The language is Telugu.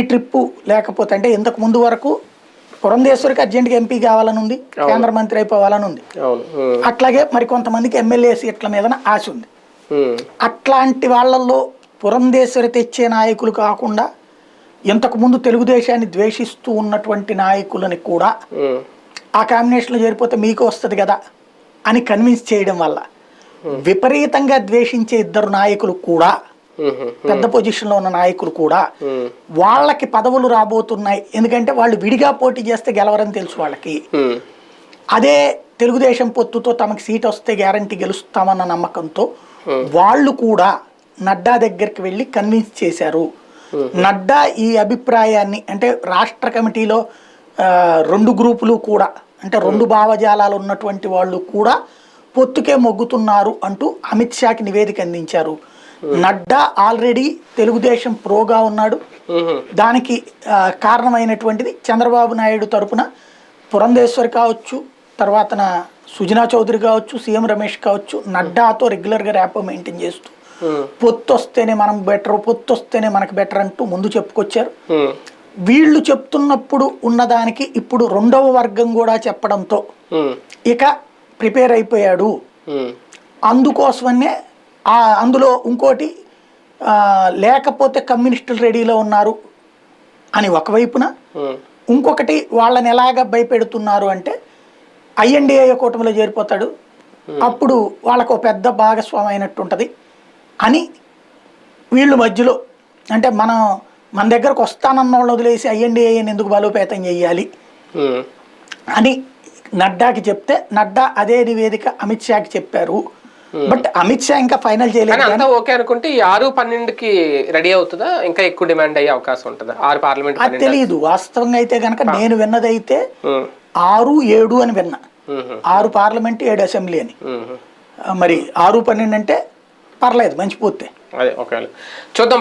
ఈ ట్రిప్పు లేకపోతే అంటే ఇంతకు ముందు వరకు పురంధేశ్వరికి అర్జెంట్గా ఎంపీ కావాలని ఉంది, కేంద్ర మంత్రి అయిపోవాలని ఉంది. అట్లాగే మరి కొంతమందికి ఎమ్మెల్యే సీట్ల మీద ఆశ ఉంది. అట్లాంటి వాళ్ళల్లో పురంధేశ్వరి తెచ్చే నాయకులు కాకుండా ఇంతకు ముందు తెలుగుదేశాన్ని ద్వేషిస్తూ ఉన్నటువంటి నాయకులని కూడా ఆ కాంబినేషన్లో చేరిపోతే మీకు వస్తుంది కదా అని కన్విన్స్ చేయడం వల్ల విపరీతంగా ద్వేషించే ఇద్దరు నాయకులు కూడా, పెద్ద పొజిషన్లో ఉన్న నాయకులు కూడా వాళ్ళకి పదవులు రాబోతున్నాయి. ఎందుకంటే వాళ్ళు విడిగా పోటీ చేస్తే గెలవరని తెలుసు వాళ్ళకి. అదే తెలుగుదేశం పొత్తుతో తమకి సీట్ వస్తే గ్యారంటీ గెలుస్తామన్న నమ్మకంతో వాళ్ళు కూడా నడ్డా దగ్గరికి వెళ్ళి కన్విన్స్ చేశారు. నడ్డా ఈ అభిప్రాయాన్ని అంటే రాష్ట్ర కమిటీలో రెండు గ్రూపులు కూడా అంటే రెండు భావజాలాలు ఉన్నటువంటి వాళ్ళు కూడా పొత్తుకే మొగ్గుతున్నారు అంటూ అమిత్ షాకి నివేదిక అందించారు. నడ్డా ఆల్రెడీ తెలుగుదేశం ప్రోగా ఉన్నాడు. దానికి కారణమైనటువంటిది చంద్రబాబు నాయుడు తరపున పురంధేశ్వరి కావచ్చు, తర్వాత సుజనా చౌదరి కావచ్చు, సీఎం రమేష్ కావచ్చు, నడ్డాతో రెగ్యులర్గా ర్యాపో మెయింటైన్ చేస్తూ పొత్తు వస్తేనే మనం బెటర్, పొత్తు వస్తేనే మనకు బెటర్ అంటూ ముందు చెప్పుకొచ్చారు. వీళ్ళు చెప్తున్నప్పుడు ఉన్నదానికి ఇప్పుడు రెండవ వర్గం కూడా చెప్పడంతో ఇక ప్రిపేర్ అయిపోయాడు. అందుకోసమనే అందులో ఇంకోటి లేకపోతే కమ్యూనిస్టులు రెడీలో ఉన్నారు అని ఒకవైపున, ఇంకొకటి వాళ్ళని ఎలాగ భయపెడుతున్నారు అంటే ఐఎన్డిఏ కూటమిలో చేరిపోతాడు, అప్పుడు వాళ్ళకు పెద్ద భాగస్వామి అయినట్టు ఉంటుంది అని వీళ్ళు మధ్యలో అంటే మన దగ్గరకు వస్తానన్న వాళ్ళని వదిలేసి ఐఎన్డిఏని ఎందుకు బలోపేతం చేయాలి అని నడ్డాకి చెప్తే నడ్డా అదే నివేదిక అమిత్ షాకి చెప్పారు. బట్ అమిత్ షా ఇంకా ఫైనల్ చేయలేదు. ఓకే అనుకుంటే 6-12కి రెడీ అవుతుందా, ఇంకా ఎక్కువ డిమాండ్ అయ్యే అవకాశం ఉంటుందా? 6 పార్లమెంట్ అది తెలియదు. వాస్తవంగా అయితే కనుక నేను విన్నదైతే 6-7 అని విన్నా. 6 పార్లమెంట్ 7 అసెంబ్లీ అని. మరి 6-12 అంటే పర్లేదు, మంచి పూర్తే. అదే ఓకే చూద్దాం.